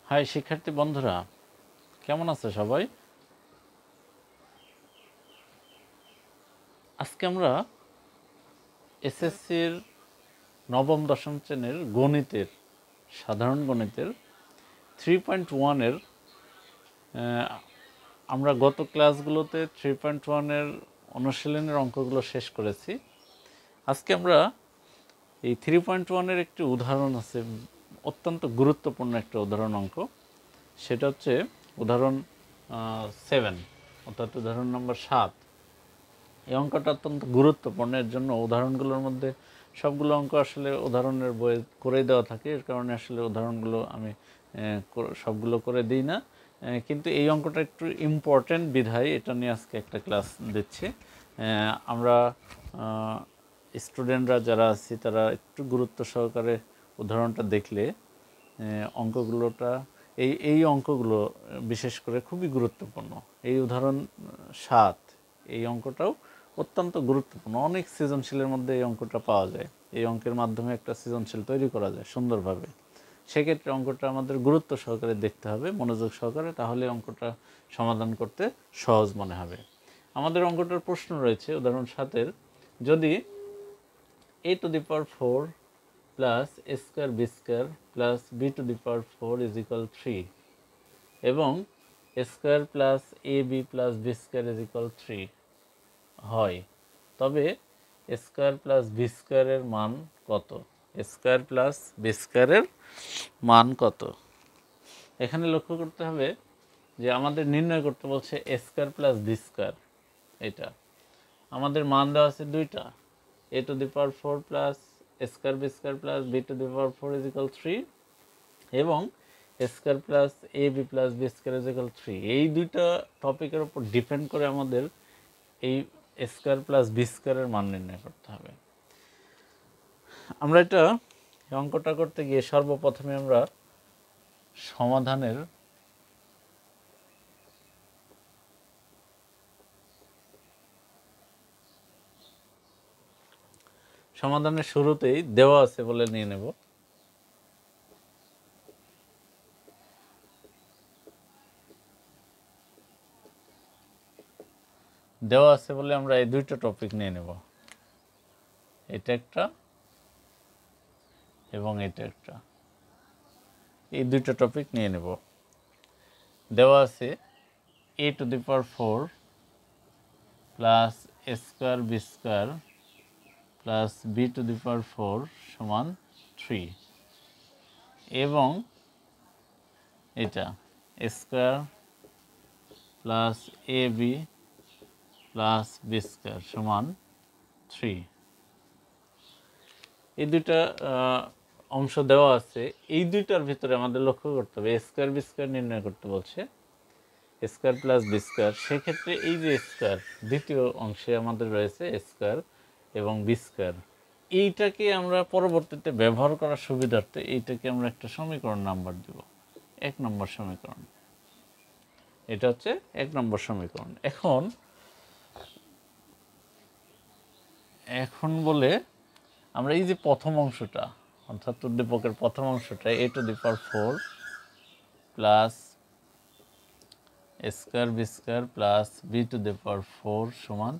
High শিক্ষার্থী বন্ধুরা, কেমন আছে সবাই? আজকে আমরা এসএসসির নবম দশম শ্রেণীর গণিতের সাধারণ গণিতের 3.1 আমরা গত ক্লাসগুলোতে 3.1 অনুশীলনের অঙ্কগুলো শেষ করেছি। আজকে আমরা এই 3.1 একটি উদাহরণ আছে, অত্যন্ত গুরুত্বপূর্ণ একটা উদাহরণ অঙ্ক। সেটা হচ্ছে উদাহরণ 7, অর্থাৎ উদাহরণ নম্বর 7। এই অঙ্কটা অত্যন্ত গুরুত্বপূর্ণ। এর জন্য উদাহরণগুলোর মধ্যে সবগুলো অঙ্ক আসলে উদাহরণের বইয়ে করেই দেওয়া থাকে, এর কারণে আসলে উদাহরণগুলো আমি সবগুলো করে দিই না, কিন্তু এই অঙ্কটা একটু ইম্পর্ট্যান্ট বিধায় এটা নিয়ে আজকে একটা ক্লাস দিচ্ছি। আমরা স্টুডেন্টরা যারা আছি তারা একটু গুরুত্ব সহকারে উদাহরণটা দেখলে অঙ্কগুলোটা এই অঙ্কগুলো বিশেষ করে খুবই গুরুত্বপূর্ণ। এই উদাহরণ 7, এই অঙ্কটাও অত্যন্ত গুরুত্বপূর্ণ। অনেক সৃজনশীলের মধ্যে এই অঙ্কটা পাওয়া যায়। এই অঙ্কের মাধ্যমে একটা সৃজনশীল তৈরি করা যায় সুন্দরভাবে। সেক্ষেত্রে অঙ্কটা আমাদের গুরুত্ব সহকারে দেখতে হবে, মনোযোগ সহকারে, তাহলে অঙ্কটা সমাধান করতে সহজ মনে হবে। আমাদের অঙ্কটার প্রশ্ন রয়েছে উদাহরণ 7-এর, যদি a⁴ plus a square b square plus b⁴ is equal 3 এবং a square plus ab plus b square is equal 3 হয়, তবে a স্কোয়ার প্লাস b স্কোয়ারের মান কত? a স্কোয়ার প্লাস b স্কোয়ারের মান কত? এখানে লক্ষ্য করতে হবে যে আমাদের নির্ণয় করতে বলছে a square plus b square. এটা আমাদের মান দেওয়া আছে দুইটা, a⁴ plus a square b square plus b⁴ is equal 3 এবং a square plus ab plus b square is equal 3। এই দুইটা টপিকের উপর ডিপেন্ড করে আমাদের এই a স্কোয়ার প্লাস b স্কোয়ারের মান নির্ণয় করতে হবে। আমরা এটা অঙ্কটা করতে গিয়ে সর্বপ্রথমে আমরা সমাধানের শুরুতেই দেওয়া আছে বলে নিয়ে নেব। দেওয়া আছে বলে আমরা এই দুইটা টপিক নিয়ে নেব, এটা একটা এবং এটা একটা, এই দুইটা টপিক নিয়ে নেব। দেওয়া আছে a⁴ plus a square b square plus b⁴ সমান 3 এবং এটা a square plus ab plus b square সমান 3। এই দুইটা অংশ দেওয়া আছে। এই দুইটার ভিতরে আমাদের লক্ষ্য করতে হবে a স্কোয়ার b স্কোয়ার নির্ণয় করতে বলছে, a square plus b square. সেক্ষেত্রে এই যে স্কোয়ার, দ্বিতীয় অংশে আমাদের রয়েছে a স্কোয়ার এবং b স্কোয়ার, এইটাকে আমরা পরবর্তীতে ব্যবহার করার সুবিধার্থে এইটাকে আমরা একটা সমীকরণ নাম্বার দেব, 1 নম্বর সমীকরণ। এটা হচ্ছে 1 নম্বর সমীকরণ। এখন বলে আমরা এই যে প্রথম অংশটা, অর্থাৎ উদ্দীপকের প্রথম অংশটা a⁴ plus a square b square plus b⁴ সমান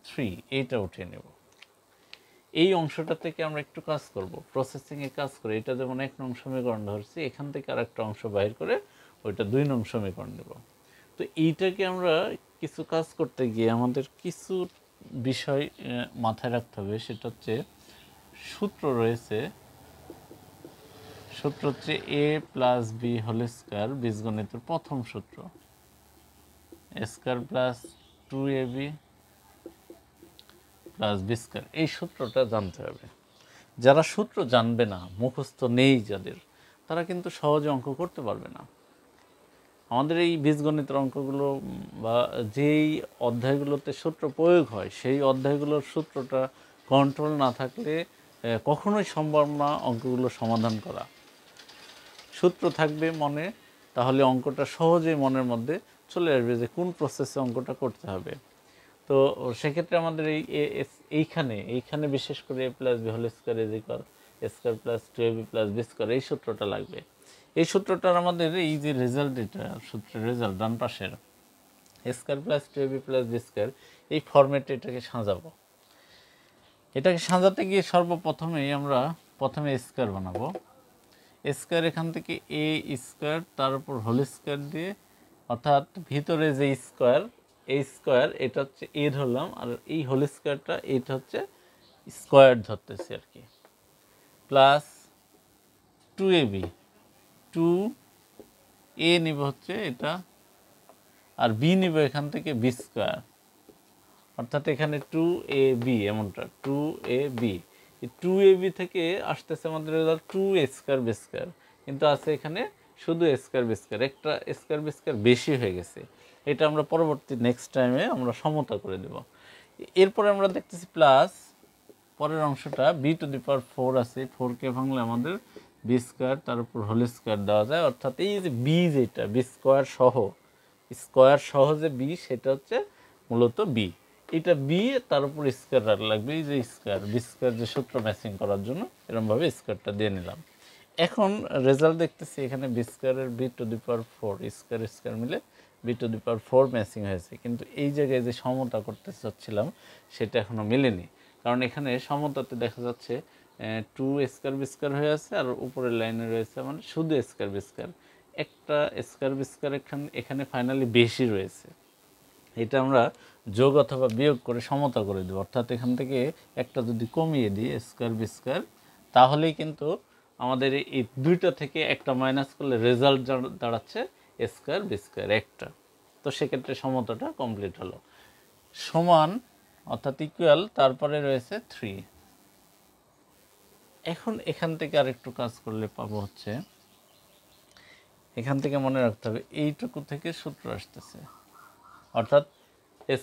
3, এইটা উঠিয়ে নেব। এই অংশটা থেকে আমরা একটু কাজ করব, প্রসেসিংয়ে কাজ করে। এটা যেমন 1 নং সমীকরণ ধরছি, এখান থেকে আর একটা অংশ বাইর করে ওইটা 2 নং সমীকরণ নেব। তো এইটাকে আমরা কিছু কাজ করতে গিয়ে আমাদের কিছু বিষয় মাথায় রাখতে হবে। সেটা হচ্ছে সূত্র হচ্ছে a plus b whole square, বীজগণিতের প্রথম সূত্র, a square plus 2ab plus b square. এই সূত্রটা জানতে হবে। যারা সূত্র জানবে না, মুখস্থ নেই যাদের, তারা কিন্তু সহজে অঙ্ক করতে পারবে না। আমাদের এই বীজগণিতের অঙ্কগুলো বা যেই অধ্যায়গুলোতে সূত্র প্রয়োগ হয়, সেই অধ্যায়গুলোর সূত্রটা কন্ট্রোল না থাকলে কখনোই সম্ভব না অঙ্কগুলো সমাধান করা। সূত্র থাকবে মনে, তাহলে অঙ্কটা সহজেই মনের মধ্যে চলে আসবে যে কোন প্রসেসে অঙ্কটা করতে হবে। তো সেক্ষেত্রে আমাদের এইখানে বিশেষ করে a plus b whole square is equal a square plus 2ab plus b square, এই সূত্রটা লাগবে। এই সূত্রটার আমাদের এই যে রেজাল্ট, এটা সূত্রের রেজাল্ট ডান পাশের A square plus 2ab plus B square, এই ফরম্যাটে এটাকে সাজাবো। এটাকে সাজাতে গিয়ে সর্বপ্রথমেই আমরা প্রথমে স্কোয়ার বানাবো। স্কোয়ার এখান থেকে এ স্কোয়ার তার উপর হোল স্কোয়ার দিয়ে, অর্থাৎ ভিতরে যে স্কোয়ার, এই স্কোয়ার এটা হচ্ছে এ ধরলাম, আর এই হোল স্কোয়ারটা এটা হচ্ছে স্কোয়ার ধরতেছি আর কি, প্লাস 2ab, 2a নিব হচ্ছে এটা, আর বি নিব এখান থেকে বি স্কোয়ার, অর্থাৎ এখানে 2ab, এমনটা 2ab। এই 2ab থেকে আসতেছে আমাদের result 2a square B square, কিন্তু আছে এখানে শুধু এ স্কোয়ার বি স্কোয়ার, একটা স্কোয়ার বি স্কোয়ার বেশি হয়ে গেছে। এটা আমরা পরবর্তী নেক্সট টাইমে আমরা সমতা করে দেব। এরপরে আমরা দেখতেছি প্লাস পরের অংশটা বি টু দি পাওয়ার 4 আছে, 4কে ভাঙলে আমাদের বি স্কোয়ার তার উপর হোল স্কোয়ার দেওয়া যায়, অর্থাৎ এই যে বি, যেটা বি স্কোয়ার সহ যে বি, সেটা হচ্ছে মূলত বি। এটা বি তার উপর স্কোয়ার লাগবে, এই যে স্কোয়ার, বি স্কোয়ার যে সূত্র ম্যাচিং করার জন্য এরকমভাবে স্কোয়ারটা দিয়ে নিলাম। এখন রেজাল্ট দেখতেছি এখানে বি স্কোয়ারের B to the power 4 square square মিলে B to the power 4 matching হয়েছে, কিন্তু এই জায়গায় যে সমতা করতে চাচ্ছিলাম সেটা এখনও মেলেনি, কারণ এখানে সমতাতে দেখা যাচ্ছে 2 স্কোয়ার বি স্কোয়ার হয়ে আছে, আর উপরের লাইনে রয়েছে মানে শুধু স্কোয়ার বি স্কোয়ার, একটা স্কোয়ার বি স্কোয়ার এখানে ফাইনালি বেশি রয়েছে। এটা আমরা যোগ অথবা বিয়োগ করে সমতা করে দেব, অর্থাৎ এখান থেকে একটা যদি কমিয়ে দিই স্কোয়ার বি স্কোয়ার, তাহলেই কিন্তু আমাদের এই দুইটা থেকে একটা মাইনাস করলে রেজাল্ট দাঁড়াচ্ছে স্কোয়ার বি স্কোয়ার একটা। তো সেক্ষেত্রে সমতাটা কমপ্লিট হলো। সমান অর্থাৎ ইকুয়াল, তারপরে রয়েছে 3। এখন এখান থেকে আরেকটু কাজ করলে পাবো হচ্ছে, এখান থেকে মনে রাখতে হবে এইটুকু থেকে সূত্র আসতেছে, অর্থাৎ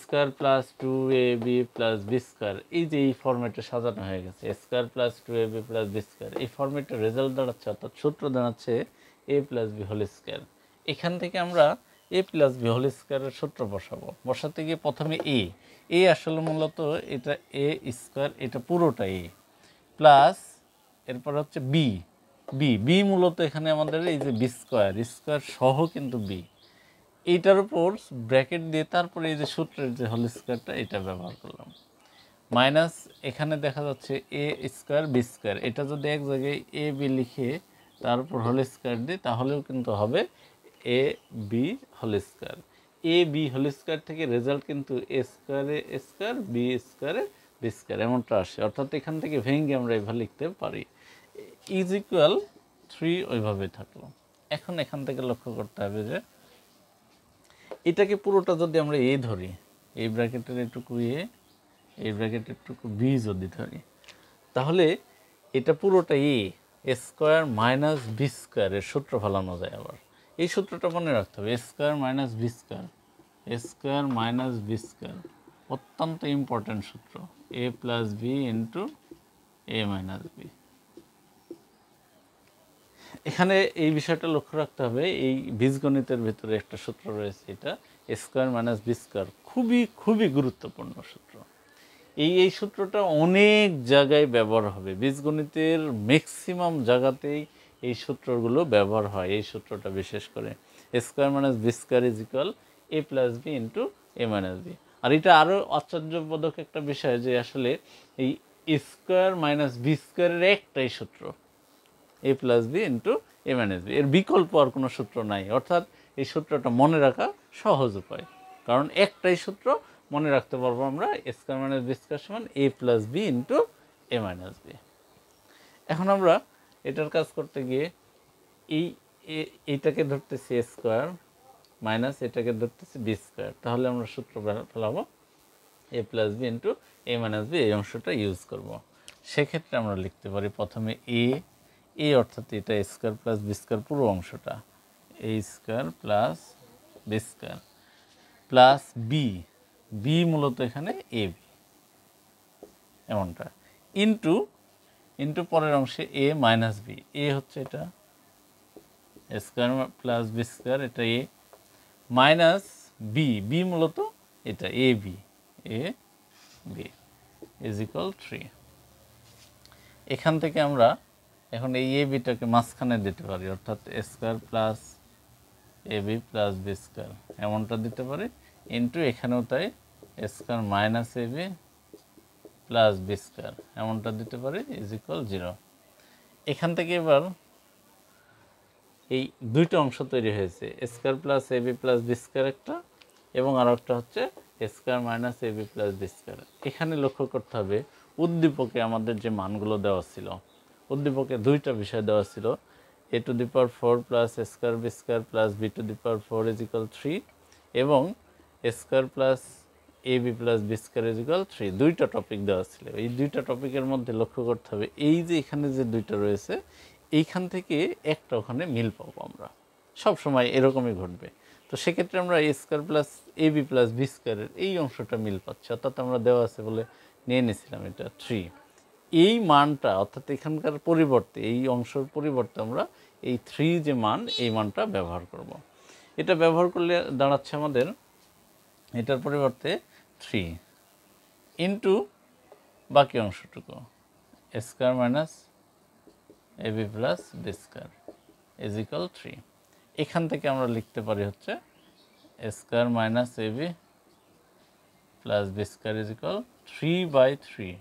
square plus 2ab plus B square, এই যে এই ফরম্যাটে সাজানো হয়ে গেছে, square plus 2ab plus B square, এই ফরম্যাটে রেজাল্ট দাঁড়াচ্ছে, অর্থাৎ সূত্র দাঁড়াচ্ছে a plus B whole square. এখান থেকে আমরা a প্লাস বি হোল স্কোয়ারের সূত্র বসাতে গিয়ে প্রথমে এ আসলে মূলত এটা এ স্কোয়ার, এটা পুরোটা এ, প্লাস এরপর হচ্ছে বি, বি মূলত এখানে আমাদের এই যে বি স্কোয়ার সহ কিন্তু বি, এইটার উপর ব্র্যাকেট দিয়ে তারপরে এই যে সূত্রের যে হোল স্কোয়ারটা এটা ব্যবহার করলাম, মাইনাস এখানে দেখা যাচ্ছে এ স্কোয়ার বি স্কোয়ার, এটা যদি এক জায়গায় এ বি লিখে তার উপর হোল স্কোয়ার দিই তাহলেও কিন্তু হবে A B whole square. A B whole square থেকে রেজাল্ট কিন্তু এ স্কোয়ারে স্কোয়ার বি স্কোয়ারে বি স্কোয়ার এমনটা আসে, অর্থাৎ এখান থেকে ভেঙে আমরা এভাবে লিখতে পারি ইজ ইকুয়াল 3, ওইভাবে থাকলো। এখন এখান থেকে লক্ষ্য করতে হবে যে এটাকে পুরোটা যদি আমরা এ ধরি, এই ব্র্যাকেটের একটুকু এ, এই ব্র্যাকেটের একটুকু বি যদি ধরি, তাহলে এটা পুরোটা এ স্কোয়ার মাইনাস বি স্কোয়ারের সূত্র ফেলানো যায়। আবার এই সূত্রটা মনে রাখতে হবে, স্কোয়ার মাইনাস বি স্কোয়ার অত্যন্ত ইম্পর্ট্যান্ট সূত্র, এ plus B into A minus B. এখানে এই বিষয়টা লক্ষ্য রাখতে হবে, এই বীজগণিতের ভিতরে একটা সূত্র রয়েছে, এটা স্কোয়ার মাইনাস বি স্কোয়ার, খুবই গুরুত্বপূর্ণ সূত্র। এই সূত্রটা অনেক জায়গায় ব্যবহার হবে, বীজগণিতের ম্যাক্সিমাম জায়গাতেই এই সূত্রগুলো ব্যবহার হয়। এই সূত্রটা বিশেষ করে square minus B square is equal A plus B into A minus B. আর এটা আরও আশ্চর্যবোধক একটা বিষয় যে আসলে এই স্কোয়ার মাইনাস বি স্কোয়ারের একটাই সূত্র, এ plus B into A minus B, এর বিকল্প আর কোনো সূত্র নাই। অর্থাৎ এই সূত্রটা মনে রাখা সহজ উপায়, কারণ একটাই সূত্র মনে রাখতে পারবো আমরা, স্কোয়ার মাইনাস বি স্কোয়ার সমান এ plus B into A minus B. এখন আমরা এটার কাজ করতে গিয়ে এইটাকে ধরতেছি এ স্কোয়ার মাইনাস এটাকে ধরতেছি বি স্কোয়ার, তাহলে আমরা সূত্র ফেলাবো এ plus B into A minus B, এই অংশটা ইউজ করব। সেক্ষেত্রে আমরা লিখতে পারি প্রথমে এ অর্থাৎ এটা স্কোয়ার প্লাস বি স্কোয়ার পুরো অংশটা, A square plus B square plus B মূলত এখানে এ বি এমনটা, ইন্টু পরের অংশে এ মাইনাস বি, এ হচ্ছে এটা স্কোয়ার প্লাস বি স্কোয়ার, এটা এ মাইনাস বি মূলত এটা এ বি ইজ ইকুয়াল 3। এখান থেকে আমরা এখন এই এ বিটাকে মাঝখানে দিতে পারি, অর্থাৎ এ square plus A B plus B square এমনটা দিতে পারি, ইন্টু এখানেও তাই এ square minus A B plus B square এমনটা দিতে পারি ইজ ইকুয়াল 0। এখান থেকে এবার এই দুইটা অংশ তৈরি হয়েছে, এ square plus A B plus B square একটা, এবং আর একটা হচ্ছে A square minus A B plus B square. এখানে লক্ষ্য করতে হবে উদ্দীপকে আমাদের যে মানগুলো দেওয়া ছিল, উদ্দীপকে দুইটা বিষয় দেওয়া ছিল, A to the power 4 plus A square B square plus B to the power 4 is equal 3, এবং A square plus A B plus B square is equal 3, দুইটা টপিক দেওয়া ছিল। এই দুইটা টপিকের মধ্যে লক্ষ্য করতে হবে এই যে এখানে যে দুইটা রয়েছে এইখান থেকে একটা ওখানে মিল পাবো আমরা, সব সময় এরকমই ঘটবে। তো সেক্ষেত্রে আমরা এ square plus A B plus B স্কোয়ারের এই অংশটা মিল পাচ্ছি, অর্থাৎ আমরা দেওয়া আছে বলে নিয়ে নিয়েছিলাম এটা 3। এই মানটা অর্থাৎ এখানকার পরিবর্তে এই অংশের পরিবর্তে আমরা এই 3 যে মান এই মানটা ব্যবহার করব। এটা ব্যবহার করলে দাঁড়াচ্ছে আমাদের এটার পরিবর্তে 3 ইন্টু বাকি অংশটুকু A square minus A B plus B square is equal 3। এখান থেকে আমরা লিখতে পারি হচ্ছে A square minus A B plus B square is equal 3/3,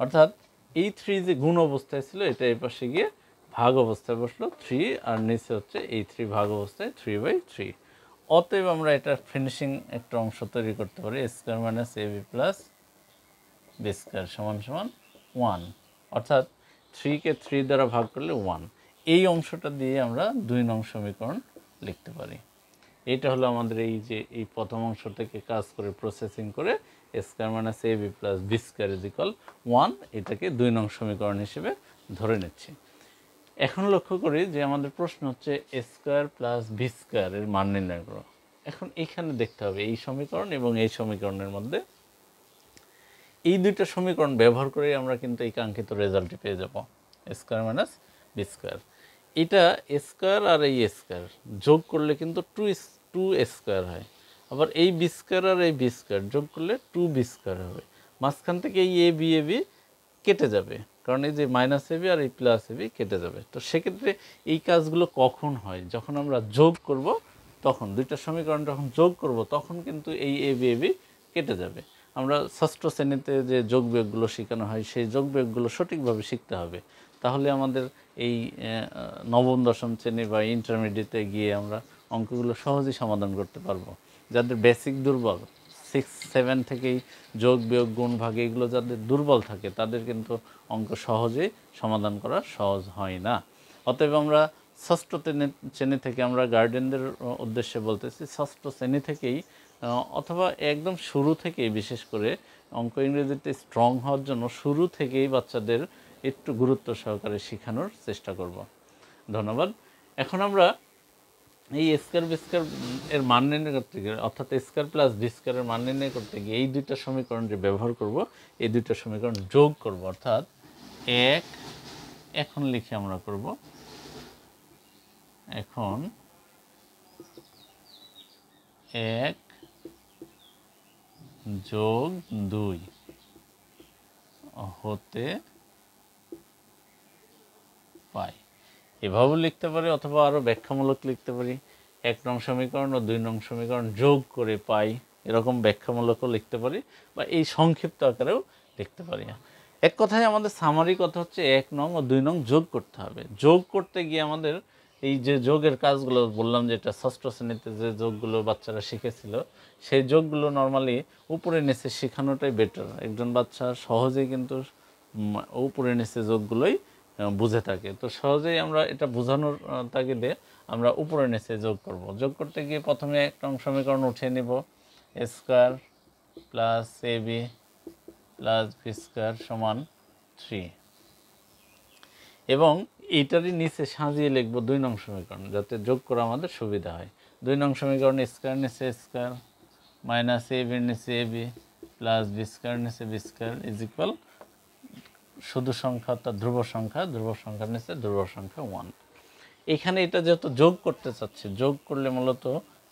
অর্থাৎ এই 3 যে গুণ অবস্থায় ছিল এটা এই পাশে গিয়ে ভাগ অবস্থায় বসলো 3, আর নিচে হচ্ছে এই 3 ভাগ অবস্থায় 3/3। অতএব আমরা এটা ফিনিশিং একটা অংশ তৈরি করতে পারি এ square minus A B plus B square সমান সমান 1, অর্থাৎ 3কে 3 দ্বারা ভাগ করলে 1। এই অংশটা দিয়ে আমরা 2 নং সমীকরণ লিখতে পারি। এটা হলো আমাদের এই যে এই প্রথম অংশ থেকে কাজ করে প্রসেসিং করে A square minus A B plus B square is equal 1 এটাকে 2 নং সমীকরণ হিসেবে ধরে নিচ্ছি। এখন লক্ষ্য করি যে আমাদের প্রশ্ন হচ্ছে A square plus B square এর মান নির্ণয় করো। এখন এখানে দেখতে হবে এই সমীকরণ এবং এই সমীকরণের মধ্যে এই দুইটা সমীকরণ ব্যবহার করে আমরা কিন্তু এই কাঙ্ক্ষিত রেজাল্টটি পেয়ে যাব এ স্কোয়ার মাইনাস বি স্কোয়ার। এটা এ স্কোয়ার আর এই স্কোয়ার যোগ করলে কিন্তু 2 স্কোয়ার হয়, আবার এই বি স্কোয়ার আর এই বি স্কোয়ার যোগ করলে 2 বি স্কোয়ার হবে। মাঝখান থেকে এই এ বি কেটে যাবে, কারণ এই যে মাইনাস এ বি আর এই প্লাস এ বি কেটে যাবে। তো সেক্ষেত্রে এই কাজগুলো কখন হয়, যখন আমরা যোগ করব তখন, দুইটা সমীকরণ যখন যোগ করব তখন কিন্তু এই এ বি কেটে যাবে। আমরা ষষ্ঠ শ্রেণীতে যে যোগ বিয়োগগুলো শেখানো হয় সেই যোগ বিয়োগগুলো সঠিকভাবে শিখতে হবে, তাহলে আমাদের এই নবম দশম শ্রেণী বা ইন্টারমিডিয়েটে গিয়ে আমরা অঙ্কগুলো সহজেই সমাধান করতে পারবো। যাদের বেসিক দুর্বল 6-7 থেকেই যোগ বিয়োগ গুণ ভাগ এগুলো যাদের দুর্বল থাকে তাদের কিন্তু অঙ্ক সহজেই সমাধান করা সহজ হয় না। অতএব আমরা ষষ্ঠ শ্রেণী থেকে, আমরা গার্ডিয়ানদের উদ্দেশ্যে বলতেছি, ষষ্ঠ শ্রেণী থেকেই অথবা একদম শুরু থেকেই, বিশেষ করে অঙ্ক ইংরেজিতে স্ট্রং হওয়ার জন্য শুরু থেকেই বাচ্চাদের একটু গুরুত্ব সহকারে শেখানোর চেষ্টা করব। ধন্যবাদ। এখন আমরা এই স্কোয়ার বি স্কোয়ার এর মান নির্ণয় করতে গিয়ে, অর্থাৎ স্কোয়ার প্লাস বি স্কোয়ারের মান নির্ণয় করতে গিয়ে এই দুইটা সমীকরণ যে ব্যবহার করব, এই দুইটা সমীকরণ যোগ করব, অর্থাৎ এখন লিখে আমরা করব এখন 1 যোগ 2 হতে পাই, এভাবেও লিখতে পারি অথবা আরও ব্যাখ্যামূলক লিখতে পারি। 1 নং সমীকরণ ও 2 নং সমীকরণ যোগ করে পাই, এরকম ব্যাখ্যামূলকও লিখতে পারি, বা এই সংক্ষিপ্ত আকারেও লিখতে পারি। এক কথায় আমাদের সামারি কথা হচ্ছে 1 নং ও 2 নং যোগ করতে হবে। যোগ করতে গিয়ে আমাদের এই যে যোগের কাজগুলো বললাম, যেটা ষষ্ঠ শ্রেণীতে যে যোগগুলো বাচ্চারা শিখেছিল, সেই যোগগুলো নর্মালি উপরে নিচে শেখানোটাই বেটার। একজন বাচ্চা সহজেই কিন্তু উপরে নিচে যোগগুলোই বুঝে থাকে, তো সহজেই আমরা এটা বোঝানোর তাগিদে আমরা উপরে নিচে যোগ করব। যোগ করতে গিয়ে প্রথমে 1 নং সমীকরণ উঠিয়ে নিব, এ square plus A B plus B square সমান 3, এবং এইটারই নিচে সাজিয়ে লিখব 2 নং সমীকরণ, যাতে যোগ করা আমাদের সুবিধা হয়। 2 নং সমীকরণ স্কোয়ার নিচে স্কোয়ার মাইনাস এ বির নিচে এ বি প্লাস বি স্কোয়ার নিচে বি স্কোয়ার ইজ ইকুয়াল শুধু সংখ্যা, অর্থাৎ ধ্রুব সংখ্যা, ধ্রুব সংখ্যার নিচে ধ্রুব সংখ্যা 1। এখানে এটা যেহেতু যোগ করতে চাচ্ছি, যোগ করলে মূলত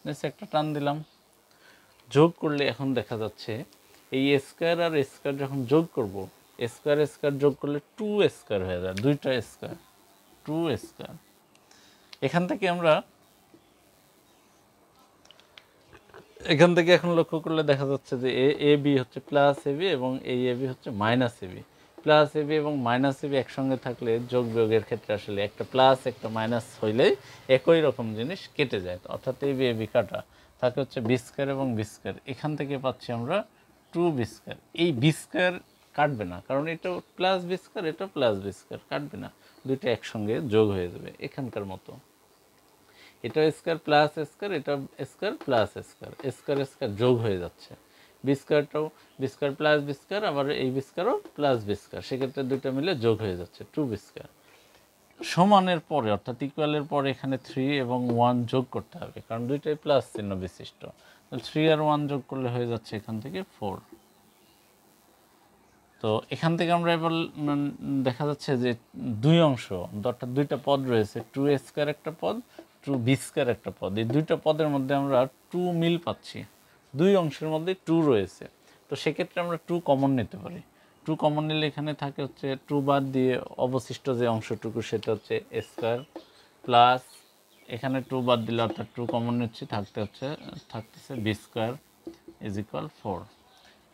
নিচে একটা টান দিলাম, যোগ করলে এখন দেখা যাচ্ছে এই স্কোয়ার আর স্কোয়ার যখন যোগ করব স্কোয়ার স্কোয়ার যোগ করলে 2 স্কোয়ার হয়ে যায়, দুইটা স্কোয়ার 2 স্কোয়ার। এখান থেকে এখন লক্ষ্য করলে দেখা যাচ্ছে যে এ বি হচ্ছে প্লাস এ বি এবং এই এ বি হচ্ছে minus A B. Plus A B এবং মাইনাস এ বি একসঙ্গে থাকলে যোগ বিয়োগের ক্ষেত্রে আসলে একটা প্লাস একটা মাইনাস হইলেই একই রকম জিনিস কেটে যায়, অর্থাৎ এ বি কাটা থাকে হচ্ছে বি স্কোয়ার এবং বি স্কোয়ার। এখান থেকে পাচ্ছি আমরা 2 বি স্কোয়ার। এই বি স্কোয়ার কাটবে না, কারণ এটা প্লাস বি স্কোয়ার, এটা প্লাস বি স্কোয়ার, কাটবে না, দুইটা একসঙ্গে যোগ হয়ে যাবে এখানকার মতো। এটা স্কোয়ার প্লাস স্কোয়ার, এটা square plus square, square square যোগ হয়ে যাচ্ছে। বি স্কোয়ারটাও B square plus B square, আবার এই বি স্কোয়ারও প্লাস বি স্কোয়ার, সেক্ষেত্রে দুইটা মিলে যোগ হয়ে যাচ্ছে 2 বি স্কোয়ার। সমানের পরে অর্থাৎ ইকুয়ালের পরে এখানে 3 এবং 1 যোগ করতে হবে, কারণ দুইটাই প্লাস চিহ্ন বিশিষ্ট। 3 আর 1 যোগ করলে হয়ে যাচ্ছে এখান থেকে 4। তো এখান থেকে আমরা এবার দেখা যাচ্ছে যে দুই অংশ অর্থাৎ দুইটা পদ রয়েছে, 2 স্কোয়ার একটা পদ, 2 বি স্কোয়ার একটা পদ। এই দুইটা পদের মধ্যে আমরা 2 মিল পাচ্ছি, দুই অংশের মধ্যে 2 রয়েছে। তো সেক্ষেত্রে আমরা 2 কমন নিতে পারি। 2 কমন নিলে এখানে থাকে হচ্ছে 2 বাদ দিয়ে অবশিষ্ট যে অংশটুকু সেটা হচ্ছে স্কোয়ার প্লাস, এখানে 2 বাদ দিলে অর্থাৎ 2 কমন নিচ্ছি, থাকতেছে বি স্কোয়ার ইজ ইকুয়াল 4।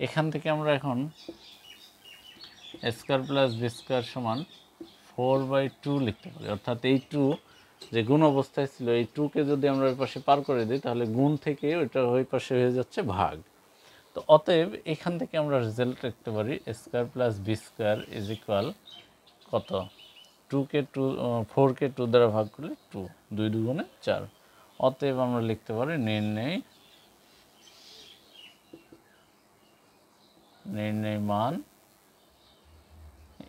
এখান থেকে আমরা এখন স্কোয়ার প্লাস বি স্কোয়ার সমান 4/2 লিখতে পারি, অর্থাৎ এই 2 যে গুণ অবস্থায় ছিল এই 2কে যদি আমরা ওই পাশে পার করে দিই তাহলে গুণ থেকে ওইটা ওই পাশে হয়ে যাচ্ছে ভাগ। তো অতএব এখান থেকে আমরা রেজাল্ট লিখতে পারি square plus B square is equal কত, 4কে 2 দ্বারা ভাগ করলে 2, 2 দুগুণে 4। অতএব আমরা লিখতে পারি নির্ণয় মান,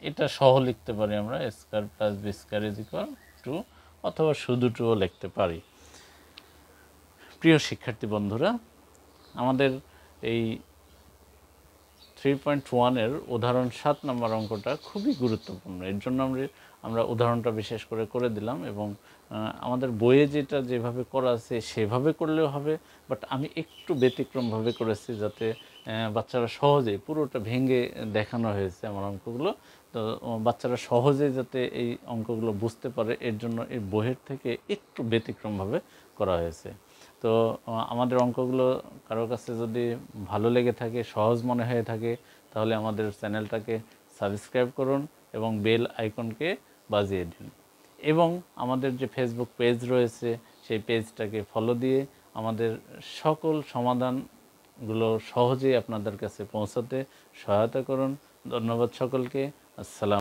এটা সহ লিখতে পারি আমরা square plus B square is equal 2, অথবা শুধু 2ও লিখতে পারি। প্রিয় শিক্ষার্থী বন্ধুরা, আমাদের এই 3.1-এর উদাহরণ 7 নম্বর অঙ্কটা খুবই গুরুত্বপূর্ণ, এর জন্য আমরা উদাহরণটা বিশেষ করে দিলাম। এবং আমাদের বইয়ে যেভাবে করা আছে সেভাবে করলেও হবে, বাট আমি একটু ব্যতিক্রমভাবে করেছি যাতে বাচ্চারা সহজেই, পুরোটা ভেঙে দেখানো হয়েছে আমার অঙ্কগুলো, তো বাচ্চারা সহজেই যাতে এই অঙ্কগুলো বুঝতে পারে এর জন্য এই বইয়ের থেকে একটু ব্যতিক্রমভাবে করা হয়েছে। তো আমাদের অঙ্কগুলো কারোর কাছে যদি ভালো লেগে থাকে, সহজ মনে হয়ে থাকে, তাহলে আমাদের চ্যানেলটাকে সাবস্ক্রাইব করুন এবং বেল আইকনকে বাজিয়ে দিন। এবং আমাদের যে ফেসবুক পেজ রয়েছে সেই পেজটাকে ফলো দিয়ে আমাদের সকল সমাধানগুলো সহজেই আপনাদের কাছে পৌঁছাতে সহায়তা করুন। ধন্যবাদ সকলকে। আসসালাম।